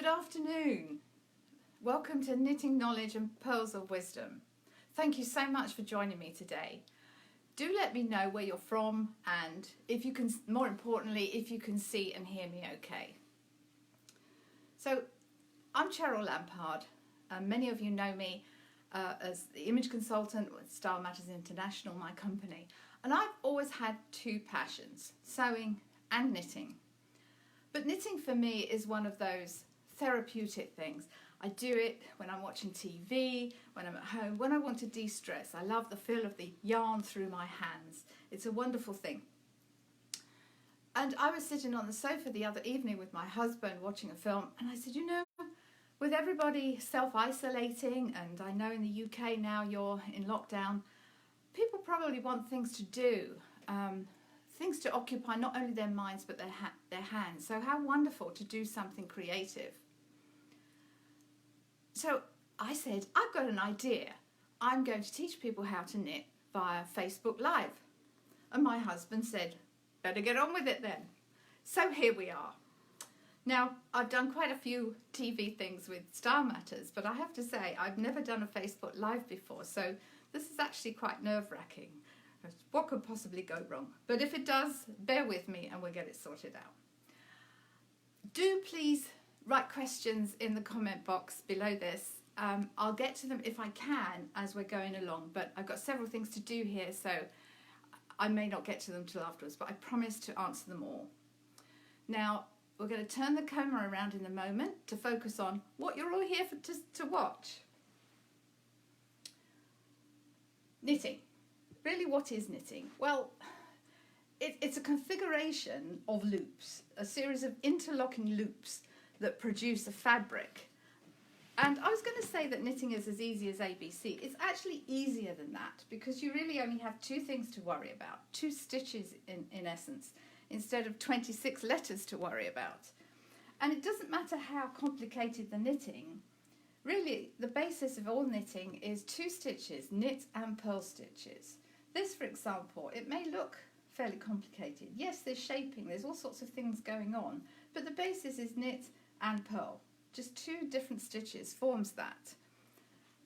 Good afternoon. Welcome to Knitting Knowledge and Pearls of Wisdom. Thank you so much for joining me today. Do let me know where you're from and if you can, more importantly, if you can see and hear me okay. So I'm Cheryl Lampard. Many of you know me as the image consultant with Style Matters International, my company. And I've always had two passions, sewing and knitting. But knitting for me is one of those therapeutic things. I do it when I'm watching TV, when I'm at home, when I want to de-stress. I love the feel of the yarn through my hands. It's a wonderful thing. And I was sitting on the sofa the other evening with my husband watching a film, and I said, you know, with everybody self-isolating, and I know in the UK now you're in lockdown, people probably want things to do, things to occupy not only their minds but their hands. So how wonderful to do something creative. So I said, I've got an idea. I'm going to teach people how to knit via Facebook Live. And my husband said, better get on with it then. So here we are. Now, I've done quite a few TV things with Style Matters, but I have to say, I've never done a Facebook Live before, so this is actually quite nerve-wracking. What could possibly go wrong? But if it does, bear with me and we'll get it sorted out. Do please write questions in the comment box below this. I'll get to them if I can as we're going along, but I've got several things to do here, so I may not get to them till afterwards, but I promise to answer them all. Now, we're going to turn the camera around in a moment to focus on what you're all here for to watch. Knitting. Really, what is knitting? Well, it's a configuration of loops, a series of interlocking loops that produce a fabric. And I was going to say that knitting is as easy as ABC. It's actually easier than that because you really only have two things to worry about, two stitches in essence, instead of 26 letters to worry about. And it doesn't matter how complicated the knitting, really the basis of all knitting is two stitches, knit and purl stitches. This, for example, it may look fairly complicated. Yes, there's shaping, there's all sorts of things going on, but the basis is knit and purl. Just two different stitches forms that.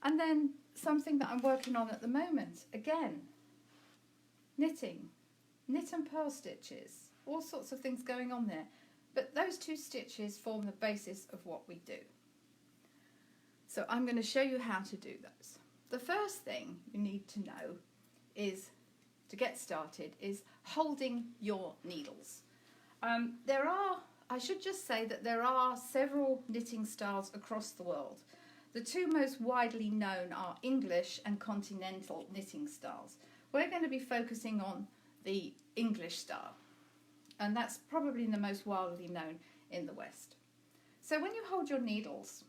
And then something that I'm working on at the moment, again, knitting, knit and purl stitches, all sorts of things going on there. But those two stitches form the basis of what we do. So I'm going to show you how to do those. The first thing you need to know is, to get started, is holding your needles. I should just say that there are several knitting styles across the world. The two most widely known are English and continental knitting styles. We're going to be focusing on the English style, and that's probably the most widely known in the West. So when you hold your needles,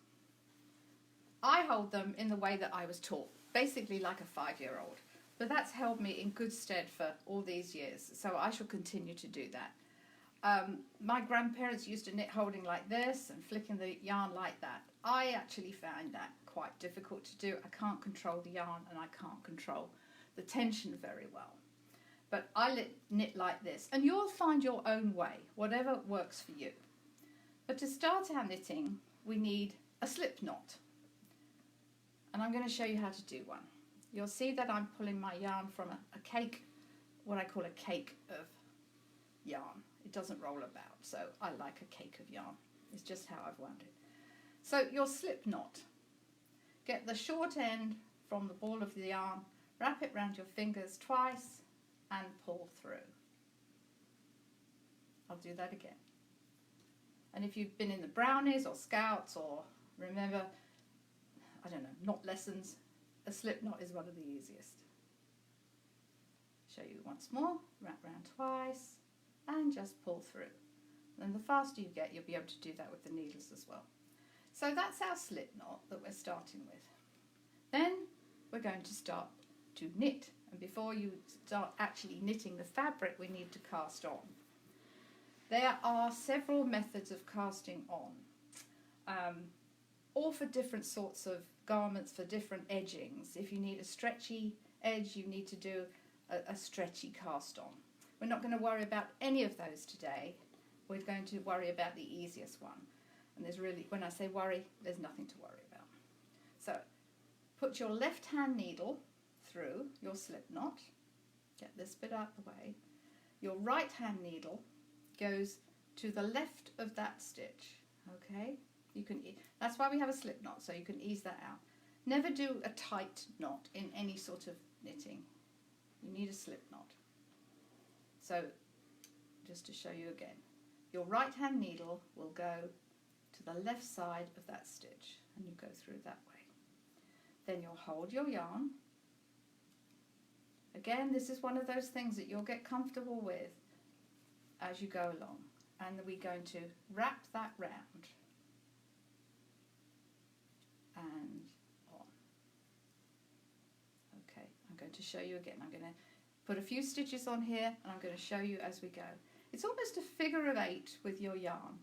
I hold them in the way that I was taught, basically like a 5-year-old. But that's held me in good stead for all these years, so I shall continue to do that. My grandparents used to knit holding like this and flicking the yarn like that. I actually found that quite difficult to do. I can't control the yarn and I can't control the tension very well. But I knit like this, and you'll find your own way, whatever works for you. But to start our knitting, we need a slip knot. And I'm going to show you how to do one. You'll see that I'm pulling my yarn from a cake, what I call a cake of yarn. It doesn't roll about, so I like a cake of yarn. It's just how I've wound it. So your slip knot. Get the short end from the ball of the yarn, wrap it round your fingers twice and pull through. I'll do that again. And if you've been in the Brownies or Scouts or remember, I don't know, knot lessons, a slip knot is one of the easiest. Show you once more, wrap round twice and just pull through. And the faster you get, you'll be able to do that with the needles as well. So that's our slip knot that we're starting with. Then we're going to start to knit. And before you start actually knitting the fabric, we need to cast on. There are several methods of casting on, all for different sorts of garments, for different edgings. If you need a stretchy edge, you need to do a stretchy cast on. We're not going to worry about any of those today. We're going to worry about the easiest one. And there's really, when I say worry, there's nothing to worry about. So put your left hand needle through your slip knot, get this bit out the way. Your right hand needle goes to the left of that stitch, okay? You can, that's why we have a slip knot, so you can ease that out. Never do a tight knot in any sort of knitting. You need a slip knot. So just to show you again, your right hand needle will go to the left side of that stitch and you go through that way. Then you'll hold your yarn. Again, this is one of those things that you'll get comfortable with as you go along, and we're going to wrap that round and on. Okay, I'm going to show you again. I'm going to put a few stitches on here and I'm going to show you as we go. It's almost a figure of 8 with your yarn.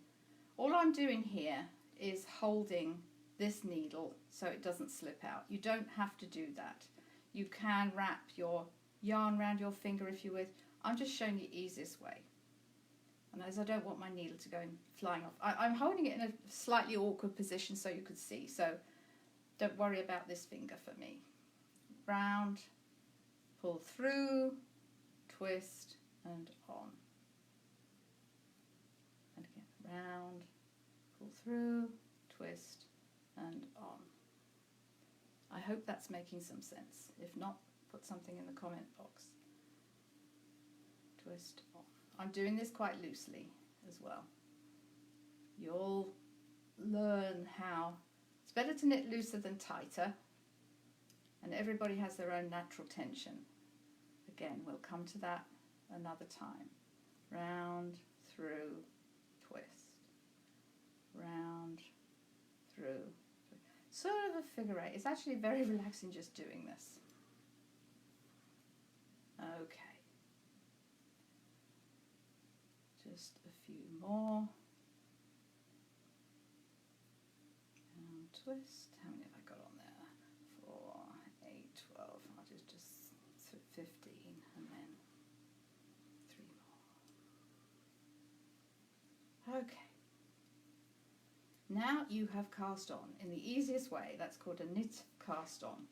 All I'm doing here is holding this needle so it doesn't slip out. You don't have to do that. You can wrap your yarn around your finger if you wish. I'm just showing you the easiest way. And as I don't want my needle to go flying off, I'm holding it in a slightly awkward position so you could see. So don't worry about this finger for me. Round, pull through, twist and on. And again, round, pull through, twist and on. I hope that's making some sense. If not, put something in the comment box. Twist on. I'm doing this quite loosely as well. You'll learn how it's better to knit looser than tighter, and everybody has their own natural tension. Again, we'll come to that another time. Round, through, twist. Round, through. Sort of a figure 8. It's actually very relaxing just doing this. Okay. Just a few more. And twist. How many have I got on there? 4, 8, 12. I'll just 15 and then 3 more. Okay. Now you have cast on in the easiest way. That's called a knit cast on.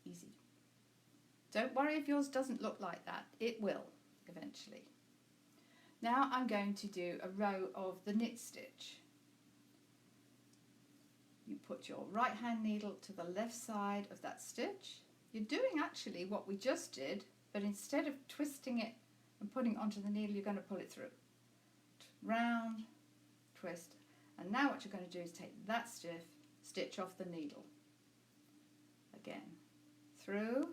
Easy. Don't worry if yours doesn't look like that. It will eventually. Now I'm going to do a row of the knit stitch. You put your right hand needle to the left side of that stitch. You're doing actually what we just did, but instead of twisting it and putting it onto the needle, you're going to pull it through. Round, twist, and now what you're going to do is take that stitch off the needle. Again, through,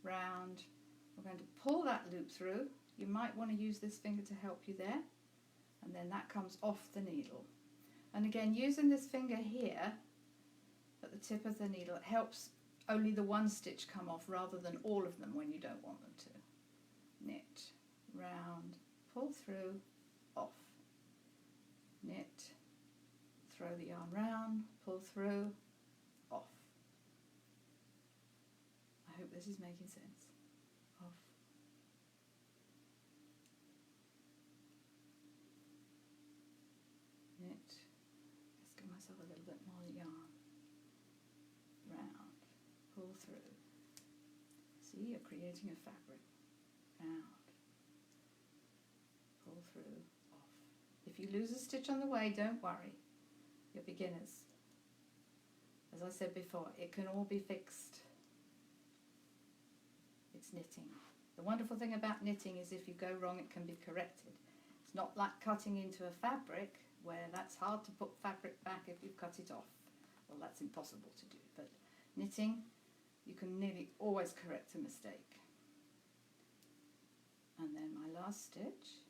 round, we're going to pull that loop through. You might want to use this finger to help you there, and then that comes off the needle. And again, using this finger here at the tip of the needle, it helps only the one stitch come off rather than all of them when you don't want them to. Knit, round, pull through, off. Knit, throw the yarn round, pull through, off. I hope this is making sense. Off. Knit, let's give myself a little bit more yarn. Round, pull through. See, you're creating a fabric. Round, pull through, off. If you lose a stitch on the way, don't worry. You're beginners. As I said before, it can all be fixed. It's knitting. The wonderful thing about knitting is if you go wrong, it can be corrected. It's not like cutting into a fabric where that's hard to put fabric back if you've cut it off. Well, that's impossible to do. But knitting, you can nearly always correct a mistake. And then my last stitch.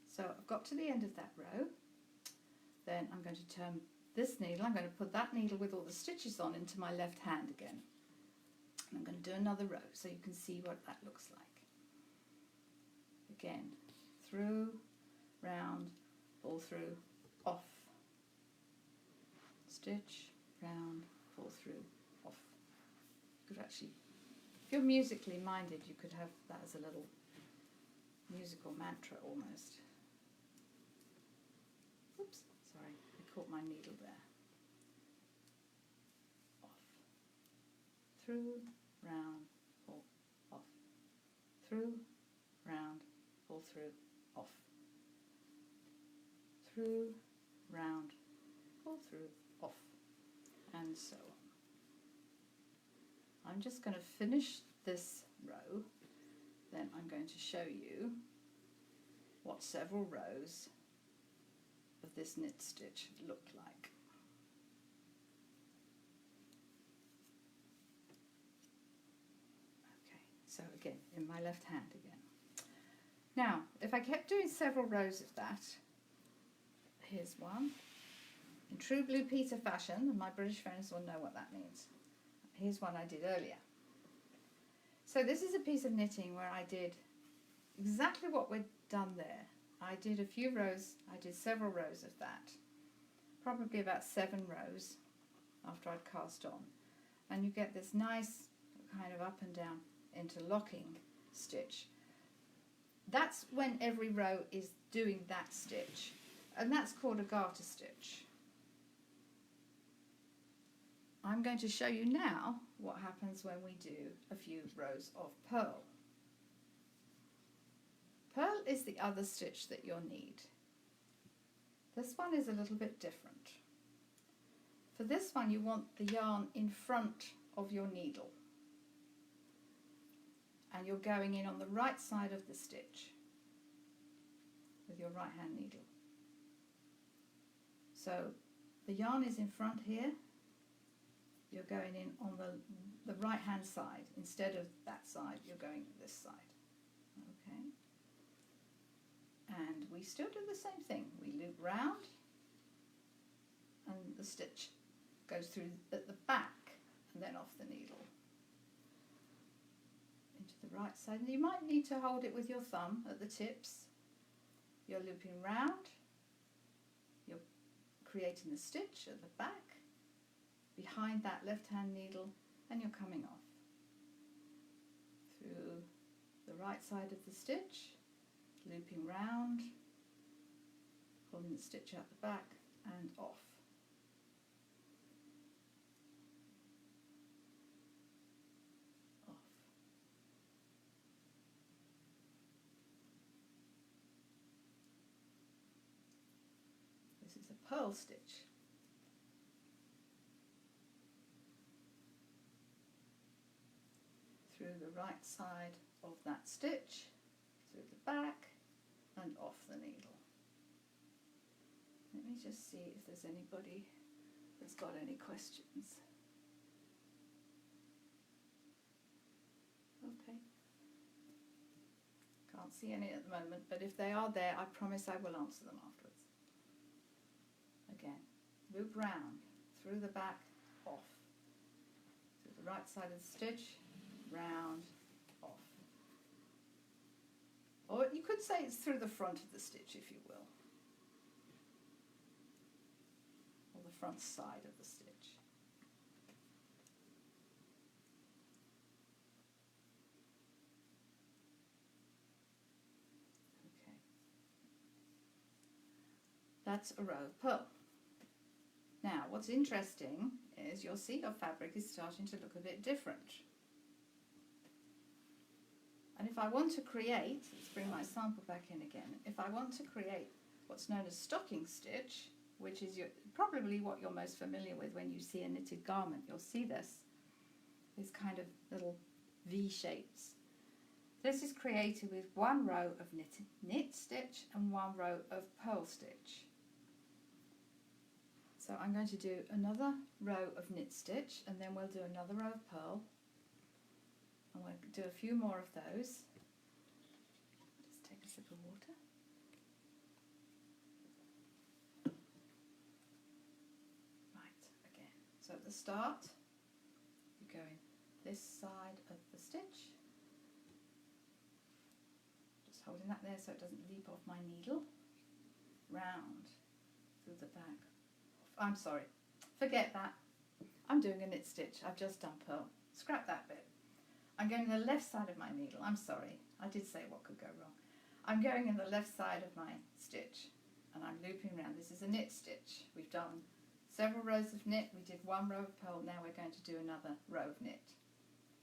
So I've got to the end of that row. Then I'm going to turn this needle, I'm going to put that needle with all the stitches on into my left hand again. And I'm going to do another row so you can see what that looks like. Again, through, round, pull through, off. Stitch, round, pull through, off. You could actually, if you're musically minded, you could have that as a little musical mantra almost. caught my needle there. Off. Through, round, pull, off. Through, round, pull through, off. Through, round, pull through, off. And so on. I'm just going to finish this row, then I'm going to show you what several rows of this knit stitch look like. Okay, so again, in my left hand again. Now, if I kept doing several rows of that, here's one. In true Blue Peter fashion, and my British friends will know what that means. Here's one I did earlier. So this is a piece of knitting where I did exactly what we'd done there. I did a few rows, I did several rows of that, probably about 7 rows after I'd cast on. And you get this nice kind of up and down interlocking stitch. That's when every row is doing that stitch, and that's called a garter stitch. I'm going to show you now what happens when we do a few rows of purl. Purl is the other stitch that you'll need. This one is a little bit different. For this one you want the yarn in front of your needle, and you're going in on the right side of the stitch with your right hand needle. So the yarn is in front here, you're going in on the right hand side. Instead of that side, you're going this side. Okay. And we still do the same thing. We loop round and the stitch goes through at the back and then off the needle into the right side. And you might need to hold it with your thumb at the tips. You're looping round, you're creating the stitch at the back behind that left hand needle, and you're coming off through the right side of the stitch, looping round, pulling the stitch out the back and off. Off. This is a purl stitch. Through the right side of that stitch, through the back and off the needle. Let me just see if there's anybody that's got any questions. Okay. Can't see any at the moment, but if they are there, I promise I will answer them afterwards. Again, loop round, through the back, off. Through the right side of the stitch, round, off. Or you could say it's through the front of the stitch, if you will. Or the front side of the stitch. Okay. That's a row of purl. Now, what's interesting is you'll see your fabric is starting to look a bit different. And if I want to create, let's bring my sample back in again, if I want to create what's known as stocking stitch, which is probably what you're most familiar with when you see a knitted garment, you'll see these kind of little V shapes. This is created with one row of knit stitch and one row of purl stitch. So I'm going to do another row of knit stitch, and then we'll do another row of purl. And we'll do a few more of those. Just take a sip of water. Right, again. So at the start, you go in this side of the stitch. Just holding that there so it doesn't leap off my needle. Round through the back. I'm sorry, forget that. I'm doing a knit stitch. I've just done purl. Scrap that bit. I'm going the left side of my needle. I'm sorry, I did say what could go wrong. I'm going in the left side of my stitch and I'm looping around. This is is a knit stitch. We've done several rows of knit, we did one row of purl, now we're going to do another row of knit.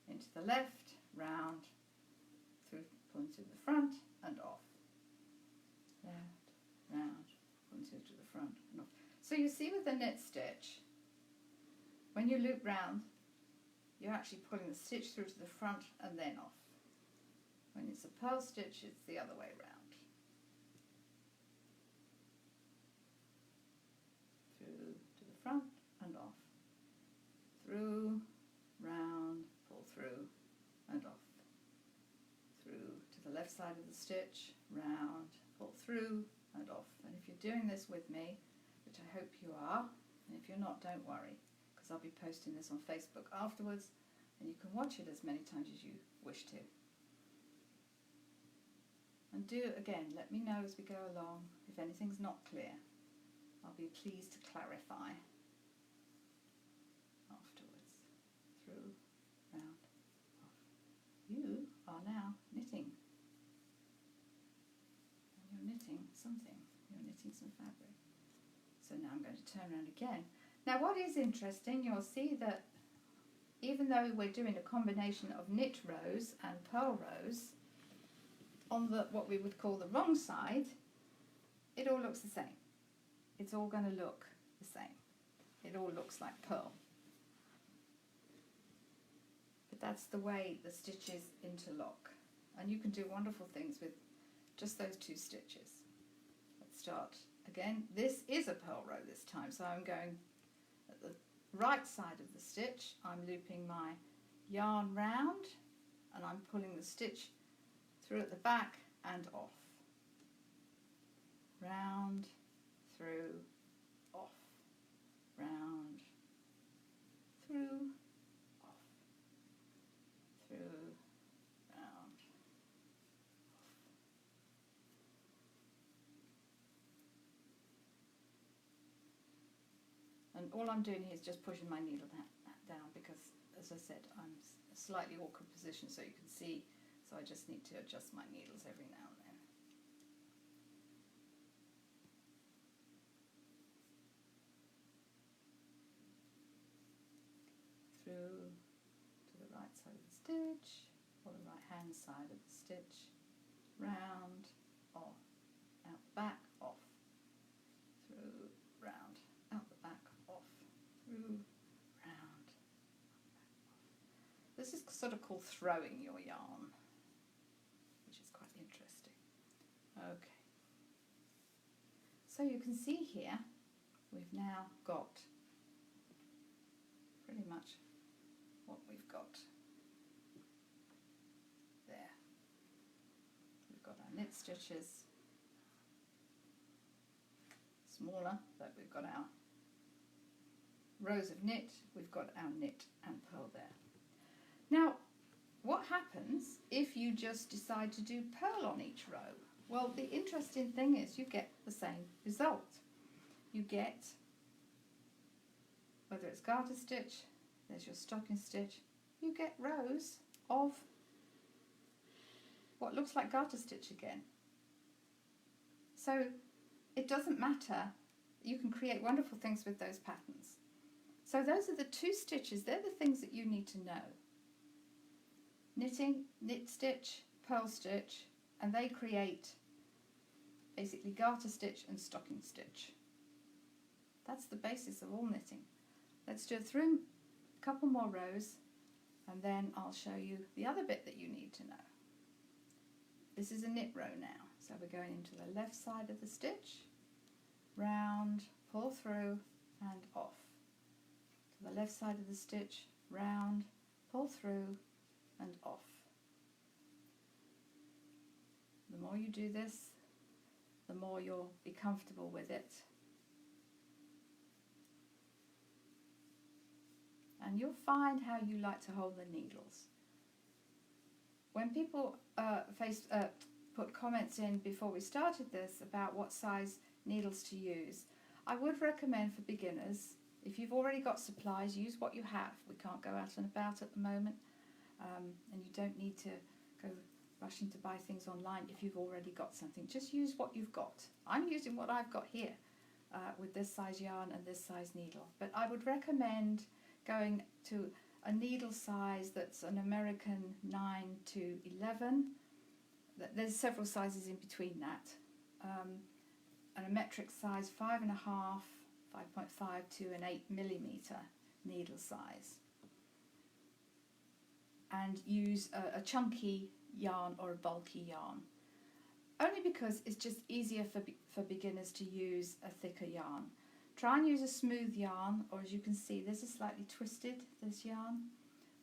Into the left, round, through, pulling to the front and off. Left, round, pulling to the front and off. So you see with the knit stitch, when you loop round, you're actually pulling the stitch through to the front and then off. When it's a purl stitch, it's the other way round. Through to the front and off. Through, round, pull through and off. Through to the left side of the stitch, round, pull through and off. And if you're doing this with me, which I hope you are, and if you're not, don't worry, because I'll be posting this on Facebook afterwards, and you can watch it as many times as you wish to. And do it again, let me know as we go along if anything's not clear. I'll be pleased to clarify afterwards. Through, round, off. You are now knitting. And you're knitting something. You're knitting some fabric. So now I'm going to turn around again. Now what is interesting, you'll see that even though we're doing a combination of knit rows and purl rows, on the what we would call the wrong side, it all looks the same. It's all going to look the same. It all looks like purl. But that's the way the stitches interlock. And you can do wonderful things with just those two stitches. Let's start again. This is a purl row this time, so I'm going at the right side of the stitch. I'm looping my yarn round and I'm pulling the stitch through at the back and off. Round, through, off. Round, through, off. Through, round, off. And all I'm doing here is just pushing my needle down because, as I said, I'm in a slightly awkward position so you can see. So I just need to adjust my needles every now and then. Through to the right side of the stitch, or the right hand side of the stitch, round, off, out the back, off, through, round, out the back, off, through, round, off. This is sort of called throwing your yarn. Okay, so you can see here we've now got pretty much what we've got there. We've got our knit stitches, smaller, but we've got our rows of knit, we've got our knit and purl there. Now, what happens if you just decide to do purl on each row? Well, the interesting thing is you get the same result. You get, whether it's garter stitch, there's your stocking stitch, you get rows of what looks like garter stitch again. So it doesn't matter, you can create wonderful things with those patterns. So those are the two stitches, they're the things that you need to know. Knitting, knit stitch, purl stitch, and they create basically garter stitch and stocking stitch. That's the basis of all knitting. Let's do through a couple more rows and then I'll show you the other bit that you need to know. This is a knit row now, so we're going into the left side of the stitch, round, pull through and off. To the left side of the stitch, round, pull through and off. The more you do this, the more you'll be comfortable with it. And you'll find how you like to hold the needles. When people put comments in before we started this about what size needles to use, I would recommend for beginners, if you've already got supplies, use what you have. We can't go out and about at the moment, and you don't need to go rushing to buy things online if you've already got something. Just use what you've got. I'm using what I've got here, with this size yarn and this size needle. But I would recommend going to a needle size that's an American 9 to 11. There's several sizes in between that. And a metric size 5.5, 5.5 to an 8mm needle size. And use a chunky yarn or a bulky yarn. Only because it's just easier for beginners to use a thicker yarn. Try and use a smooth yarn, or as you can see, this is slightly twisted, this yarn.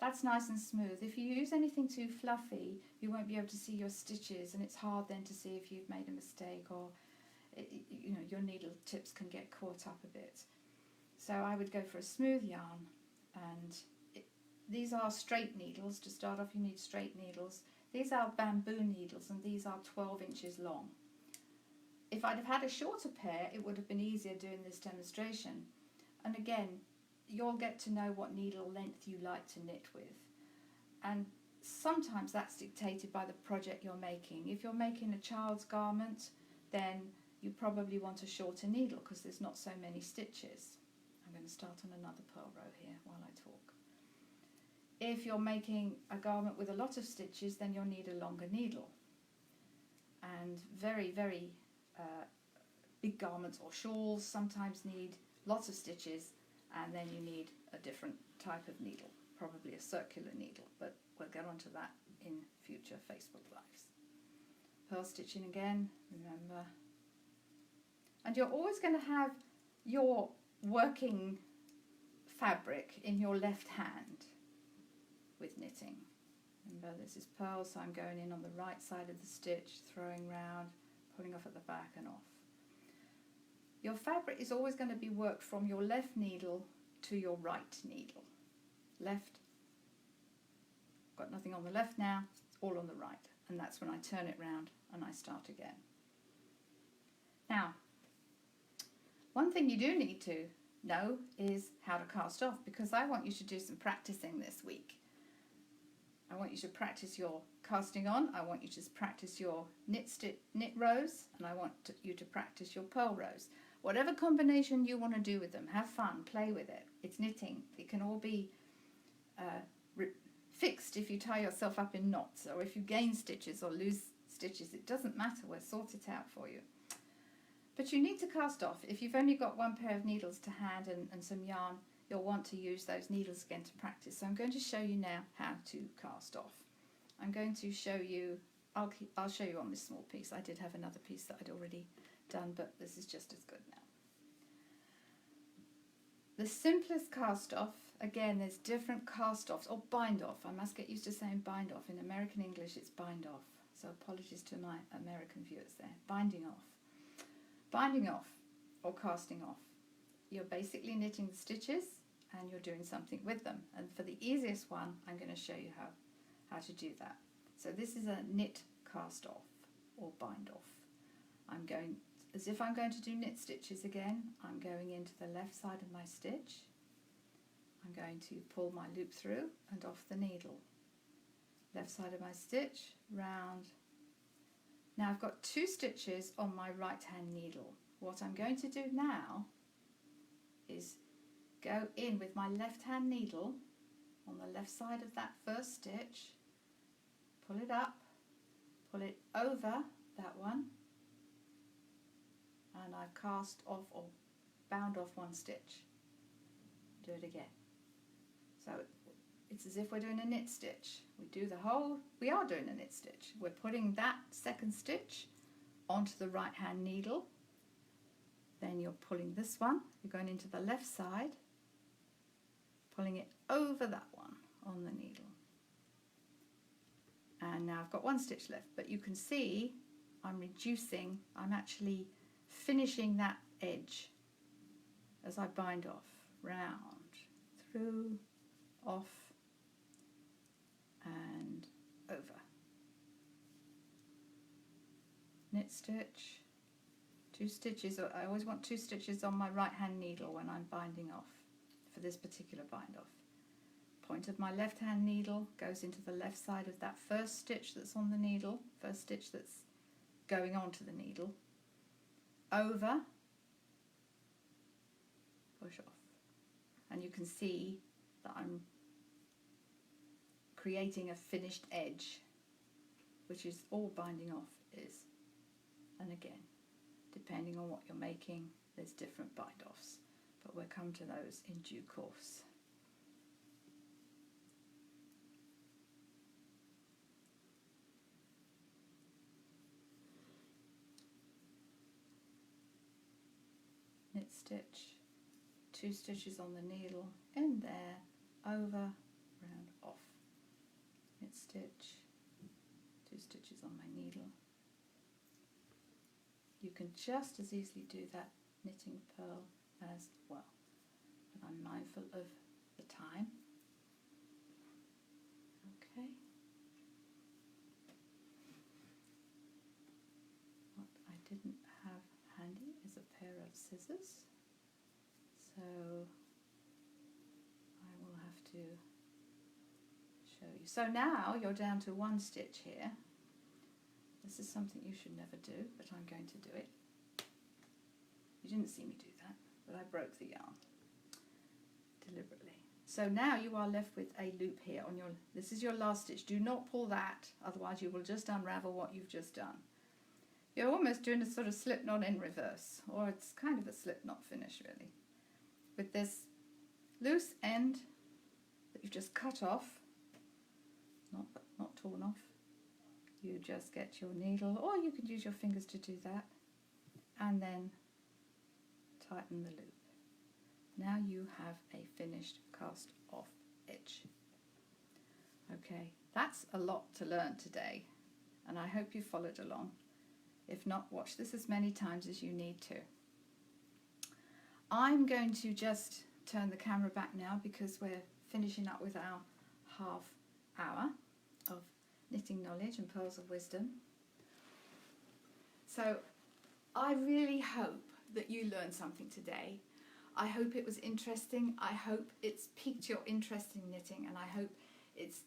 That's nice and smooth. If you use anything too fluffy, you won't be able to see your stitches, and it's hard then to see if you've made a mistake, or your needle tips can get caught up a bit. So I would go for a smooth yarn, and these are straight needles. To start off, you need straight needles. These are bamboo needles, and these are 12 inches long. If I'd have had a shorter pair, it would have been easier doing this demonstration. And again, you'll get to know what needle length you like to knit with. And sometimes that's dictated by the project you're making. If you're making a child's garment, then you probably want a shorter needle because there's not so many stitches. I'm going to start on another purl row here while I talk. If you're making a garment with a lot of stitches, then you'll need a longer needle. And very, very big garments or shawls sometimes need lots of stitches, and then you need a different type of needle, probably a circular needle, but we'll get onto that in future Facebook Lives. Purl stitching again, remember. And you're always going to have your working fabric in your left hand with knitting. Remember, this is purl, so I'm going in on the right side of the stitch, throwing round, pulling off at the back and off. Your fabric is always going to be worked from your left needle to your right needle. Left, got nothing on the left now, it's all on the right, and that's when I turn it round and I start again. Now, one thing you do need to know is how to cast off, because I want you to do some practicing this week. I want you to practice your casting on, I want you to practice your knit rows, and I want you to practice your purl rows. Whatever combination you want to do with them, have fun, play with it. It's knitting. It can all be fixed if you tie yourself up in knots, or if you gain stitches or lose stitches. It doesn't matter, we'll sort it out for you. But you need to cast off. If you've only got one pair of needles to hand and some yarn, you'll want to use those needles again to practice. So I'm going to show you now how to cast off. I'm going to show you, I'll show you on this small piece. I did have another piece that I'd already done, but this is just as good now. The simplest cast off, again, there's different cast offs, or bind off. I must get used to saying bind off. In American English, it's bind off. So apologies to my American viewers there. Binding off. Binding off or casting off. You're basically knitting the stitches and you're doing something with them. And for the easiest one, I'm going to show you how to do that. So this is a knit cast off or bind off. I'm going, as if I'm going to do knit stitches again, I'm going into the left side of my stitch. I'm going to pull my loop through and off the needle. Left side of my stitch, round. Now I've got 2 stitches on my right hand needle. What I'm going to do now is go in with my left hand needle on the left side of that first stitch, pull it up, pull it over that one, and I've cast off or bound off 1 stitch. Do it again. So it's as if we're doing a knit stitch. We are doing a knit stitch. We're putting that second stitch onto the right hand needle. Then you're pulling this one, you're going into the left side, pulling it over that one on the needle. And now I've got 1 stitch left, but you can see I'm reducing, I'm actually finishing that edge as I bind off, round, through, off, and over. Knit stitch, 2 stitches. I always want 2 stitches on my right hand needle when I'm binding off for this particular bind off. Point of my left hand needle goes into the left side of that first stitch that's on the needle, first stitch that's going onto the needle, over, and you can see that I'm creating a finished edge, which is all binding off is. And again, depending on what you're making, there's different bind offs, but we'll come to those in due course. Knit stitch, 2 stitches on the needle, in there, over, round, off. Knit stitch, 2 stitches on my needle. You can just as easily do that knitting purl as well, but I'm mindful of the time. Okay. What I didn't have handy is a pair of scissors, so I will have to show you. So now you're down to 1 stitch here. This is something you should never do, but I'm going to do it. You didn't see me do that, but I broke the yarn deliberately. So now you are left with a loop here on your, this is your last stitch. Do not pull that, otherwise you will just unravel what you've just done. You're almost doing a sort of slip knot in reverse, or it's kind of a slip knot finish really. With this loose end that you've just cut off, not torn off, you just get your needle, or you could use your fingers to do that, and then tighten the loop. Now you have a finished cast off edge. Okay, that's a lot to learn today, and I hope you followed along. If not, watch this as many times as you need to. I'm going to just turn the camera back now because we're finishing up with our half hour of knitting knowledge and pearls of wisdom. So I really hope that you learned something today. I hope it was interesting. I hope it's piqued your interest in knitting, and I hope it's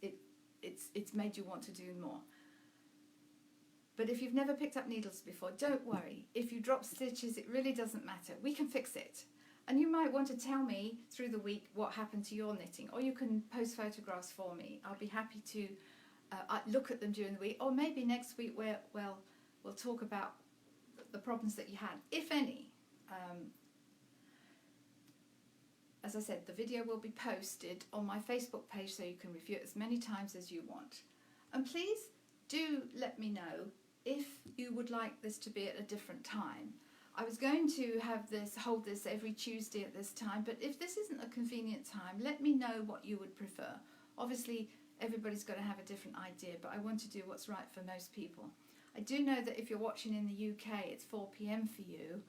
made you want to do more. But if you've never picked up needles before, don't worry. If you drop stitches, it really doesn't matter. We can fix it. And you might want to tell me through the week what happened to your knitting, or you can post photographs for me. I'll be happy to look at them during the week, or maybe next week where we'll talk about the problems that you had, if any. As I said, the video will be posted on my Facebook page, so you can review it as many times as you want. And please do let me know if you would like this to be at a different time. I was going to hold this every Tuesday at this time, but if this isn't a convenient time, let me know what you would prefer. Obviously, everybody's got to have a different idea, but I want to do what's right for most people. I do know that if you're watching in the UK, it's 4 p.m. for you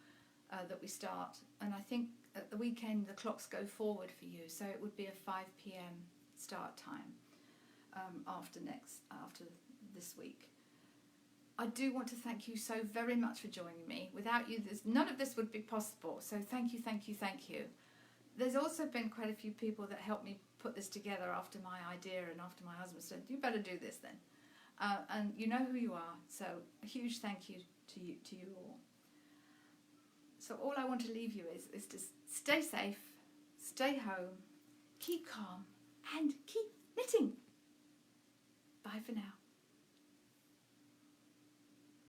that we start, and I think at the weekend the clocks go forward for you, so it would be a 5 p.m. start time after this week. I do want to thank you so very much for joining me. Without you, none of this would be possible, so thank you, thank you, thank you. There's also been quite a few people that helped me put this together after my idea and after my husband said, you better do this then. And you know who you are, so a huge thank you to you all. So all I want to leave you is to stay safe, stay home, keep calm, and keep knitting. Bye for now.